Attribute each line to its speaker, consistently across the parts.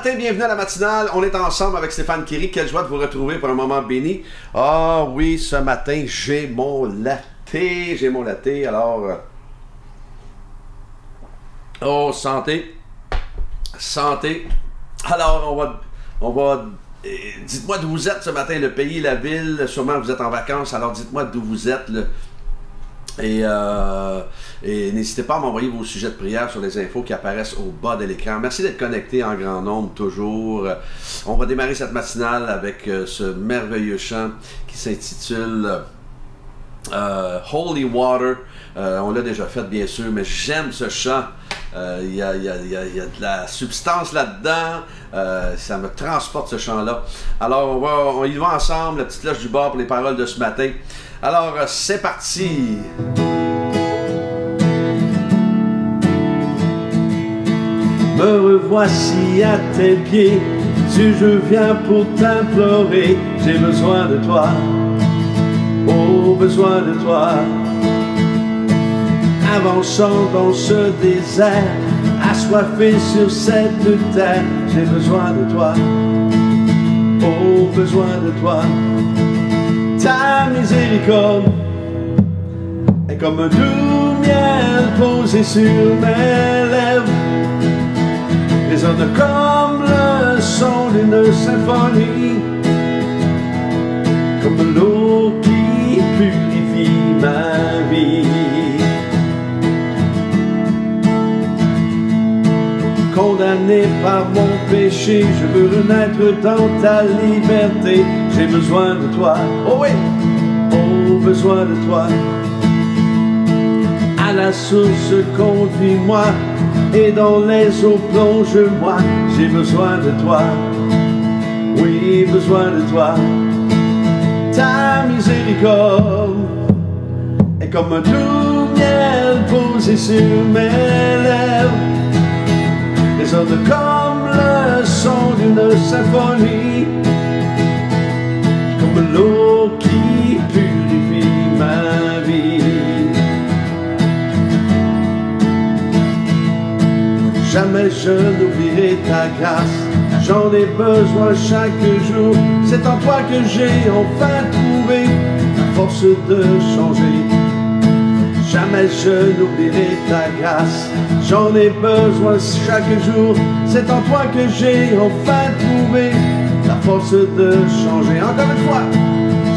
Speaker 1: matin, bienvenue à la matinale. On est ensemble avec Stéphane Kéry. Quelle joie de vous retrouver pour un moment béni. Ah oui, ce matin, j'ai mon latte. Alors, oh, santé. Santé. Alors, on va dites-moi d'où vous êtes ce matin, le pays, la ville. Sûrement vous êtes en vacances, alors dites-moi d'où vous êtes. Et n'hésitez pas à m'envoyer vos sujets de prière sur les infos qui apparaissent au bas de l'écran. Merci d'être connecté en grand nombre toujours. On va démarrer cette matinale avec ce merveilleux chant qui s'intitule Holy Water. On l'a déjà fait bien sûr, mais j'aime ce chant. Il y a de la substance là-dedans. Ça me transporte ce chant-là. Alors on y va ensemble, la petite cloche du bord pour les paroles de ce matin. Alors c'est parti. Me revoici à tes pieds, Dieu, je viens pour t'implorer. J'ai besoin de toi, oh besoin de toi. Avançant dans ce désert, assoiffé sur cette terre, j'ai besoin de toi, oh besoin de toi. Ta miséricorde est comme un doux miel posé sur mes lèvres, résonne comme le son d'une symphonie, comme l'eau qui purifie ma vie. Condamné par mon péché, je veux renaître dans ta liberté. J'ai besoin de toi, oh oui, oh besoin de toi. À la source conduis-moi, et dans les eaux plonge-moi. J'ai besoin de toi, oui besoin de toi. Ta miséricorde est comme un doux miel posé sur mes lèvres, résonne comme le son d'une symphonie, comme l'eau qui purifie ma vie. Jamais je n'oublierai ta grâce, j'en ai besoin chaque jour. C'est en toi que j'ai enfin trouvé la force de changer. Jamais je n'oublierai ta grâce, j'en ai besoin chaque jour. C'est en toi que j'ai enfin trouvé la force de changer. Encore une fois,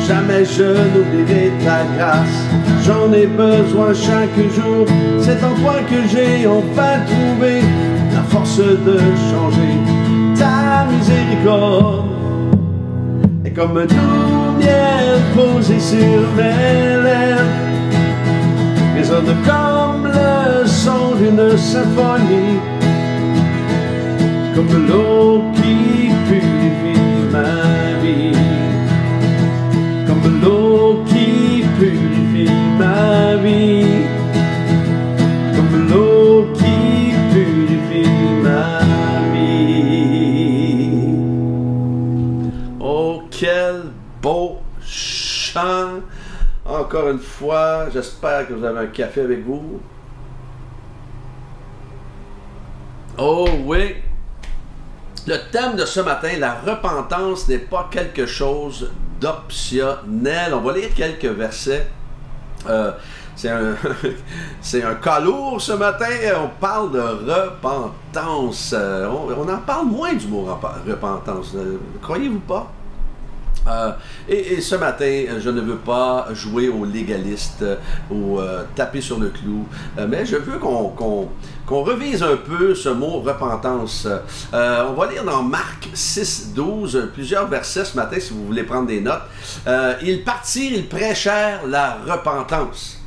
Speaker 1: jamais je n'oublierai ta grâce, j'en ai besoin chaque jour. C'est en toi que j'ai enfin trouvé la force de changer. Ta miséricorde est comme un doux miel posé sur mes lèvres, résonne comme le son d'une symphonie, comme l'eau qui purifie ma vie, comme l'eau qui purifie ma vie, comme l'eau qui purifie ma vie. Oh, quel beau chant! Encore une fois, j'espère que vous avez un café avec vous. Oh oui! Le thème de ce matin, la repentance n'est pas quelque chose d'optionnel. On va lire quelques versets. C'est un cas lourd ce matin. On parle de repentance. On en parle moins du mot repentance. Croyez-vous pas? Et ce matin, je ne veux pas jouer au légaliste ou taper sur le clou, mais je veux qu'on revise un peu ce mot repentance. On va lire dans Marc 6:12 plusieurs versets ce matin si vous voulez prendre des notes. Ils partirent, ils prêchèrent la repentance.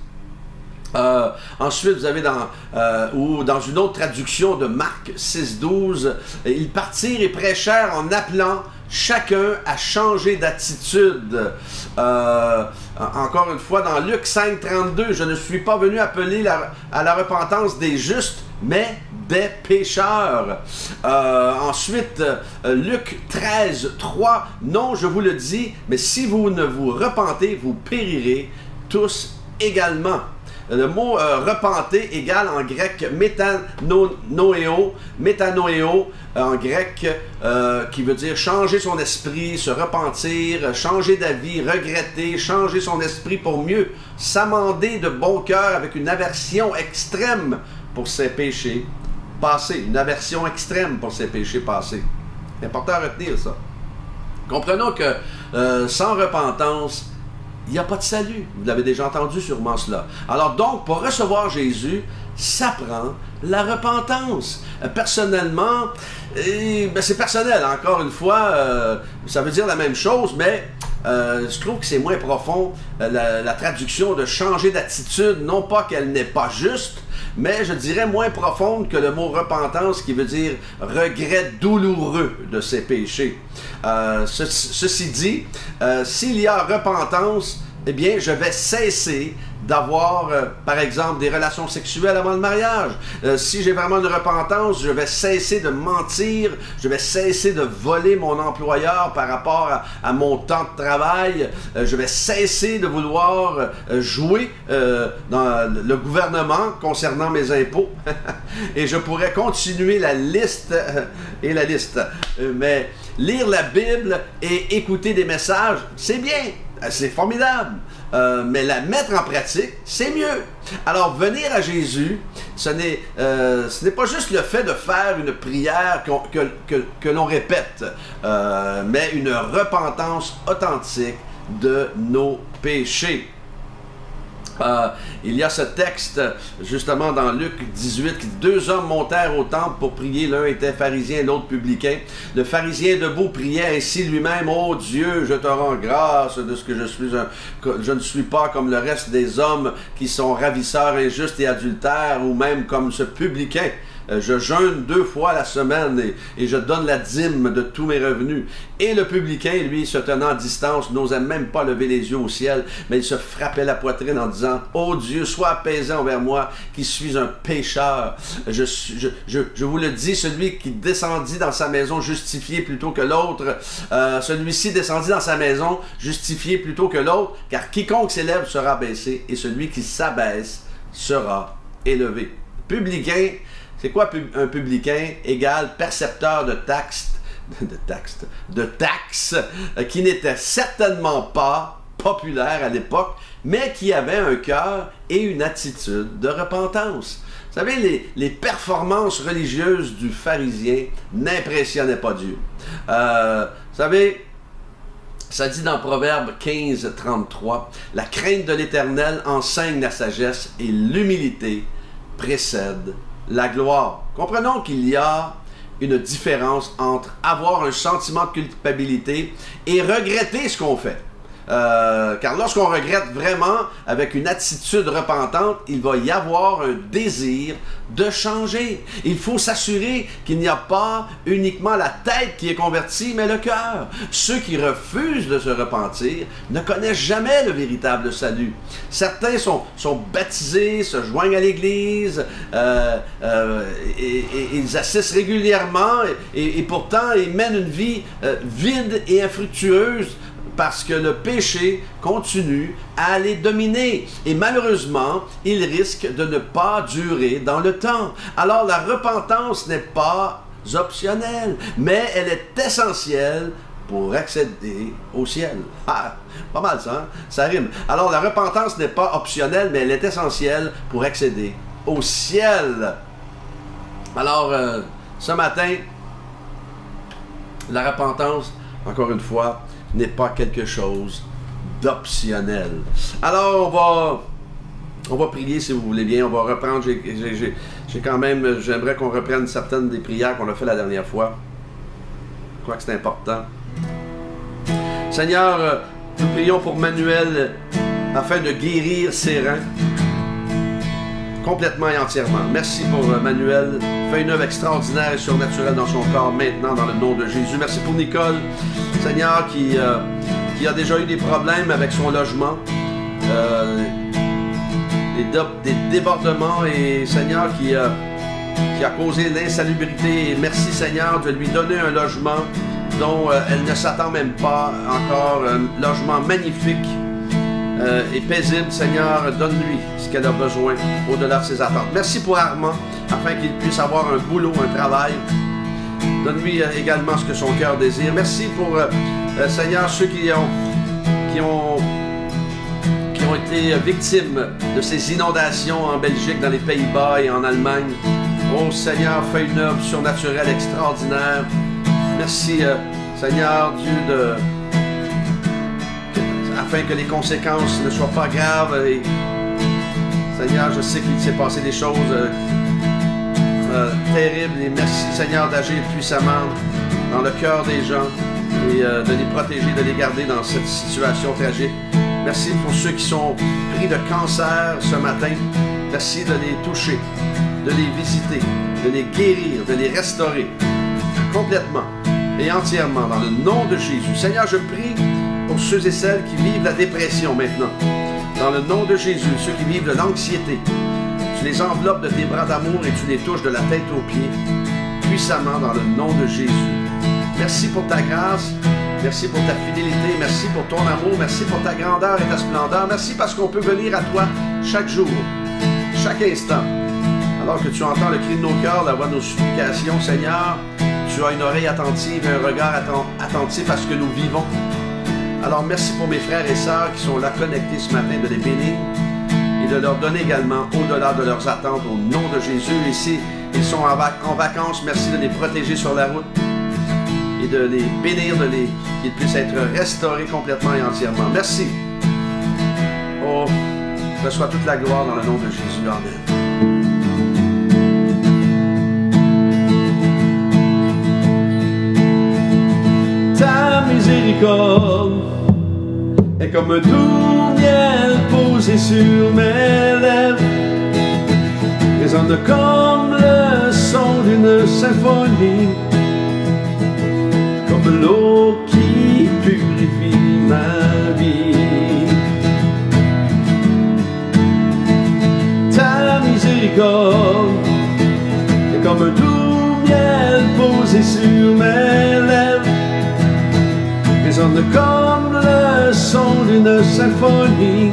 Speaker 1: Ensuite, vous avez dans une autre traduction de Marc 6:12, ils partirent et prêchèrent en appelant chacun à changer d'attitude. Encore une fois, dans Luc 5:32, je ne suis pas venu appeler à la repentance des justes, mais des pécheurs. Ensuite, Luc 13:3, non, je vous le dis, mais si vous ne vous repentez, vous périrez tous également. le mot repenter égale en grec métanoéo, en grec, qui veut dire changer son esprit, se repentir, changer d'avis, regretter, changer son esprit pour mieux s'amender de bon cœur avec une aversion extrême pour ses péchés passés. Une aversion extrême pour ses péchés passés. C'est important à retenir ça. Comprenons que sans repentance, il n'y a pas de salut. Vous l'avez déjà entendu sûrement cela. Alors donc, pour recevoir Jésus, ça prend la repentance. Personnellement, c'est personnel, encore une fois, ça veut dire la même chose, mais je trouve que c'est moins profond, la traduction de changer d'attitude, non pas qu'elle n'est pas juste, mais je dirais moins profonde que le mot repentance qui veut dire regret douloureux de ses péchés. Ceci dit, s'il y a repentance, eh bien, je vais cesser d'avoir, par exemple, des relations sexuelles avant le mariage. Si j'ai vraiment une repentance, je vais cesser de mentir, je vais cesser de voler mon employeur par rapport à mon temps de travail, je vais cesser de vouloir jouer dans le gouvernement concernant mes impôts, et je pourrais continuer la liste et la liste. Mais lire la Bible et écouter des messages, c'est bien, c'est formidable. Mais la mettre en pratique, c'est mieux. Alors, venir à Jésus, ce n'est pas juste le fait de faire une prière que l'on répète, mais une repentance authentique de nos péchés. Il y a ce texte, justement, dans Luc 18, qui dit « Deux hommes montèrent au temple pour prier, l'un était pharisien, l'autre publicain. Le pharisien debout priait ainsi lui-même, « Ô Dieu, je te rends grâce de ce que je ne suis pas comme le reste des hommes qui sont ravisseurs, injustes et adultères, ou même comme ce publicain. Je jeûne 2 fois la semaine et je donne la dîme de tous mes revenus. » Et le publicain, lui, se tenant à distance, n'osait même pas lever les yeux au ciel, mais il se frappait la poitrine en disant « Ô Dieu, sois apaisant envers moi, qui suis un pécheur. Je vous le dis, celui qui descendit dans sa maison justifié plutôt que l'autre, celui-ci descendit dans sa maison justifié plutôt que l'autre, car quiconque s'élève sera baissé, et celui qui s'abaisse sera élevé. » Publicain, c'est quoi un publicain? Égal percepteur de taxes, qui n'était certainement pas populaire à l'époque, mais qui avait un cœur et une attitude de repentance. Vous savez, les performances religieuses du pharisien n'impressionnaient pas Dieu. Vous savez, ça dit dans Proverbe 15, 33, « La crainte de l'Éternel enseigne la sagesse et l'humilité précède la gloire. » Comprenons qu'il y a une différence entre avoir un sentiment de culpabilité et regretter ce qu'on fait. Car lorsqu'on regrette vraiment avec une attitude repentante, il va y avoir un désir de changer. Il faut s'assurer qu'il n'y a pas uniquement la tête qui est convertie, mais le cœur. Ceux qui refusent de se repentir ne connaissent jamais le véritable salut. Certains sont baptisés, se joignent à l'Église, et ils assistent régulièrement et pourtant ils mènent une vie vide et infructueuse, parce que le péché continue à les dominer. Et malheureusement, il risque de ne pas durer dans le temps. Alors la repentance n'est pas optionnelle, mais elle est essentielle pour accéder au ciel. Ah, pas mal ça, hein? Ça rime. Alors la repentance n'est pas optionnelle, mais elle est essentielle pour accéder au ciel. Alors, ce matin, la repentance, encore une fois, n'est pas quelque chose d'optionnel. Alors, on va prier si vous voulez bien. On va reprendre. J'aimerais qu'on reprenne certaines des prières qu'on a fait la dernière fois. Je crois que c'est important. Seigneur, nous prions pour Manuel afin de guérir ses reins complètement et entièrement. Merci pour Manuel. Fais une œuvre extraordinaire et surnaturelle dans son corps maintenant, dans le nom de Jésus. Merci pour Nicole, Seigneur, qui a déjà eu des problèmes avec son logement, des débordements, et Seigneur, qui a causé l'insalubrité. Et merci, Seigneur, de lui donner un logement dont elle ne s'attend même pas encore, un logement magnifique. et paisible, Seigneur, donne-lui ce qu'elle a besoin au-delà de ses attentes. Merci pour Armand, afin qu'il puisse avoir un boulot, un travail. Donne-lui également ce que son cœur désire. Merci pour, Seigneur, ceux qui ont été victimes de ces inondations en Belgique, dans les Pays-Bas et en Allemagne. Oh Seigneur, fais une œuvre surnaturelle extraordinaire. Merci, Seigneur, Dieu, afin que les conséquences ne soient pas graves. Et, Seigneur, je sais qu'il s'est passé des choses terribles. Et merci, Seigneur, d'agir puissamment dans le cœur des gens et de les protéger, de les garder dans cette situation tragique. Merci pour ceux qui sont pris de cancer ce matin. Merci de les toucher, de les visiter, de les guérir, de les restaurer complètement et entièrement dans le nom de Jésus. Seigneur, je prie pour ceux et celles qui vivent la dépression maintenant. Dans le nom de Jésus, ceux qui vivent de l'anxiété, tu les enveloppes de tes bras d'amour et tu les touches de la tête aux pieds, puissamment dans le nom de Jésus. Merci pour ta grâce. Merci pour ta fidélité, merci pour ton amour, merci pour ta grandeur et ta splendeur. Merci parce qu'on peut venir à toi chaque jour, chaque instant. Alors que tu entends le cri de nos cœurs, la voix de nos supplications, Seigneur, tu as une oreille attentive et un regard attentif à ce que nous vivons. Alors merci pour mes frères et sœurs qui sont là connectés ce matin, de les bénir et de leur donner également au-delà de leurs attentes au nom de Jésus. Ici, ils sont en vacances, merci de les protéger sur la route et de les bénir, qu'ils puissent être restaurés complètement et entièrement. Merci. Oh, reçois toute la gloire dans le nom de Jésus. Amen. Ta miséricorde est comme un doux miel posé sur mes lèvres, résonne comme le son d'une symphonie, comme l'eau qui purifie ma vie. Ta miséricorde est comme un doux miel posé sur mes lèvres, résonne comme le son d'une symphonie,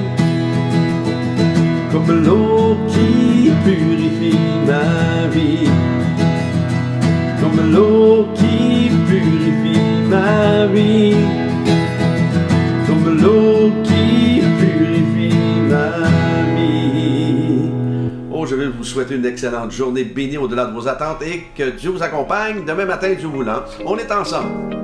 Speaker 1: comme l'eau qui purifie ma vie, comme l'eau qui purifie ma vie, comme l'eau qui purifie ma vie. Oh, je vais vous souhaiter une excellente journée bénie au-delà de vos attentes et que Dieu vous accompagne demain matin, Dieu voulant. On est ensemble.